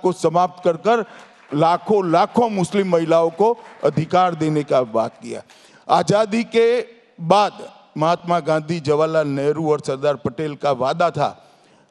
को समाप्त कर कर लाखों लाखों मुस्लिम महिलाओं को अधिकार देने का बात किया। आज़ादी के बाद महात्मा गांधी, जवाहरलाल नेहरू और सरदार पटेल का वादा था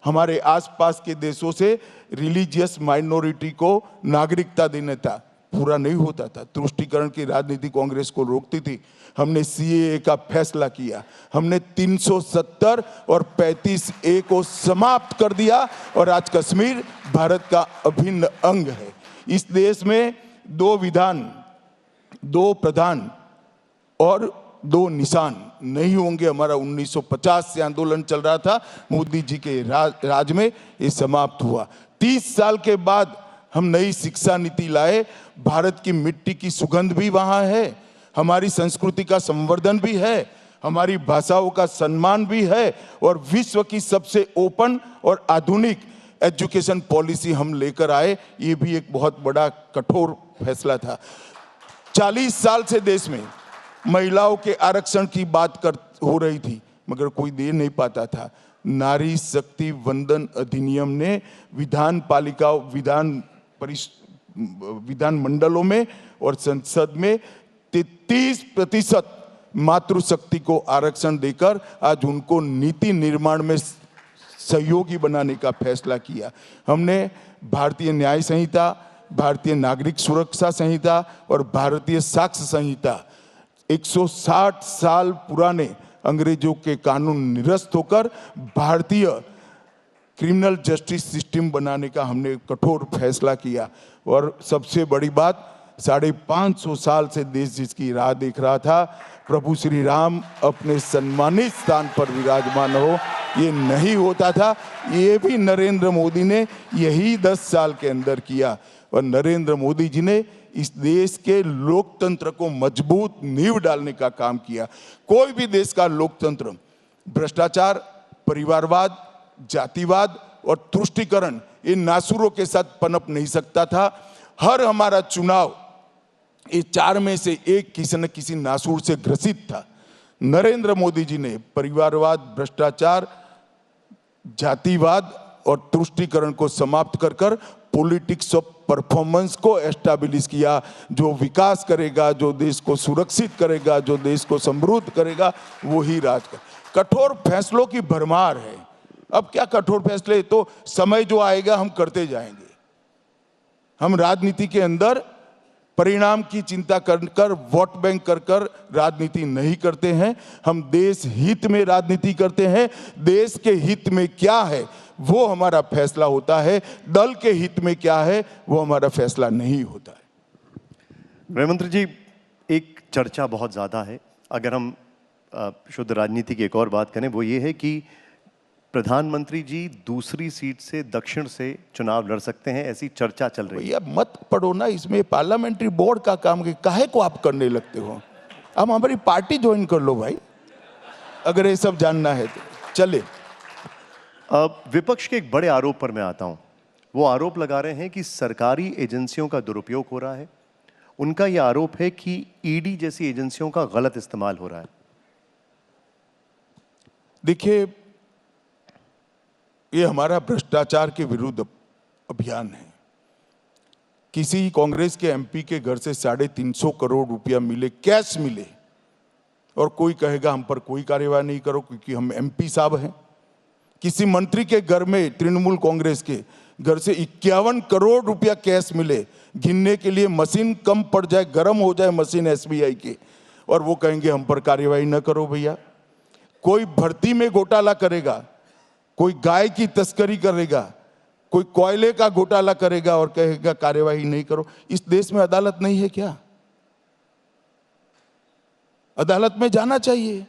हमारे आसपास के देशों से रिलीजियस माइनॉरिटी को नागरिकता देने था, पूरा नहीं होता था। तुष्टीकरण की राजनीति कांग्रेस को रोकती थी। हमने सीएए का फैसला किया, हमने 370 और 35A को समाप्त कर दिया और आज कश्मीर भारत का अभिन्न अंग है। इस देश में 2 विधान, 2 प्रधान और 2 निशान नहीं होंगे। हमारा 1950 से आंदोलन चल रहा था, मोदी जी के राज में ये समाप्त हुआ। 30 साल के बाद हम नई शिक्षा नीति लाए। भारत की मिट्टी की सुगंध भी वहाँ है, हमारी संस्कृति का संवर्धन भी है, हमारी भाषाओं का सम्मान भी है और विश्व की सबसे ओपन और आधुनिक एजुकेशन पॉलिसी हम लेकर आए। ये भी एक बहुत बड़ा कठोर फैसला था। 40 साल से देश में महिलाओं के आरक्षण की बात हो रही थी मगर कोई दे नहीं पाता था। नारी शक्ति वंदन अधिनियम ने विधान मंडलों में और संसद में 33% मातृशक्ति को आरक्षण देकर आज उनको नीति निर्माण में सहयोगी बनाने का फैसला किया। हमने भारतीय न्याय संहिता, भारतीय नागरिक सुरक्षा संहिता और भारतीय साक्ष्य संहिता 160 साल पुराने अंग्रेजों के कानून निरस्त होकर भारतीय क्रिमिनल जस्टिस सिस्टम बनाने का हमने कठोर फैसला किया। और सबसे बड़ी बात, 550 साल से देश जिसकी राह देख रहा था, प्रभु श्री राम अपने सम्मानित स्थान पर विराजमान हो, ये नहीं होता था। ये भी नरेंद्र मोदी ने यही 10 साल के अंदर किया और नरेंद्र मोदी जी ने इस देश के लोकतंत्र को मजबूत नींव डालने का काम किया। कोई भी देश का लोकतंत्र भ्रष्टाचार, परिवारवाद, जातिवाद और तुष्टीकरण इन नासूरों के साथ पनप नहीं सकता था। हर हमारा चुनाव ये 4 में से एक किसी न किसी नासूर से ग्रसित था। नरेंद्र मोदी जी ने परिवारवाद, भ्रष्टाचार, जातिवाद और तुष्टीकरण को समाप्त कर कर पॉलिटिक्स ऑफ परफॉर्मेंस को एस्टैब्लिश किया, जो विकास करेगा, जो देश को सुरक्षित करेगा, जो देश को समृद्ध करेगा, वो ही राज कर। कठोर फैसलों की भरमार है। अब क्या कठोर फैसले, तो समय जो आएगा हम करते जाएंगे। हम राजनीति के अंदर परिणाम की चिंता कर वोट बैंक कर राजनीति नहीं करते हैं। हम देश हित में राजनीति करते हैं। देश के हित में क्या है वो हमारा फैसला होता है, दल के हित में क्या है वो हमारा फैसला नहीं होता है। गृहमंत्री जी, एक चर्चा बहुत ज़्यादा है, अगर हम शुद्ध राजनीति की एक और बात करें, वो ये है कि प्रधानमंत्री जी दूसरी सीट से दक्षिण से चुनाव लड़ सकते हैं, ऐसी चर्चा चल रही है। मत पढ़ो ना, इसमें पार्लियामेंट्री बोर्ड का काम काहे को आप करने लगते हो? अब हमारी पार्टी ज्वाइन कर लो भाई, अगर ये सब जानना है तो चले। विपक्ष के एक बड़े आरोप पर मैं आता हूं। वो आरोप लगा रहे हैं कि सरकारी एजेंसियों का दुरुपयोग हो रहा है। उनका यह आरोप है कि ईडी जैसी एजेंसियों का गलत इस्तेमाल हो रहा है। देखिए, ये हमारा भ्रष्टाचार के विरुद्ध अभियान है। किसी कांग्रेस के एमपी के घर से 350 करोड़ रुपया मिले, कैश मिले, और कोई कहेगा हम पर कोई कार्यवाही नहीं करो क्योंकि हम एमपी साहब हैं। किसी मंत्री के घर में, तृणमूल कांग्रेस के घर से 51 करोड़ रुपया कैश मिले, गिनने के लिए मशीन कम पड़ जाए, गर्म हो जाए मशीन एसबीआई की, और वो कहेंगे हम पर कार्यवाही न करो भैया। कोई भर्ती में घोटाला करेगा, कोई गाय की तस्करी करेगा, कोई कोयले का घोटाला करेगा और कहेगा कार्यवाही नहीं करो। इस देश में अदालत नहीं है क्या? अदालत में जाना चाहिए।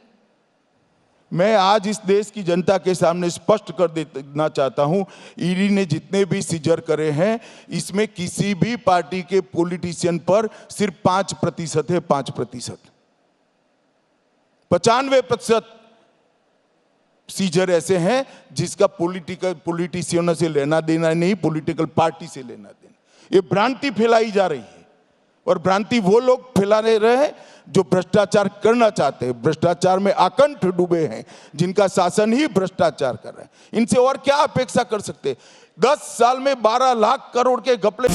मैं आज इस देश की जनता के सामने स्पष्ट कर देना चाहता हूं, ईडी ने जितने भी सीजर करे हैं, इसमें किसी भी पार्टी के पॉलिटिशियन पर सिर्फ 5% है। 5%, 95% सीजर ऐसे हैं जिसका पॉलिटिशियनों से लेना देना नहीं, पॉलिटिकल पार्टी से लेना देना। ये भ्रांति फैलाई जा रही है और भ्रांति वो लोग फैला रहे हैं जो भ्रष्टाचार करना चाहते हैं, भ्रष्टाचार में आकंठ डूबे हैं, जिनका शासन ही भ्रष्टाचार कर रहा है। इनसे और क्या अपेक्षा कर सकते हैं? 10 साल में 12 लाख करोड़ के घपले।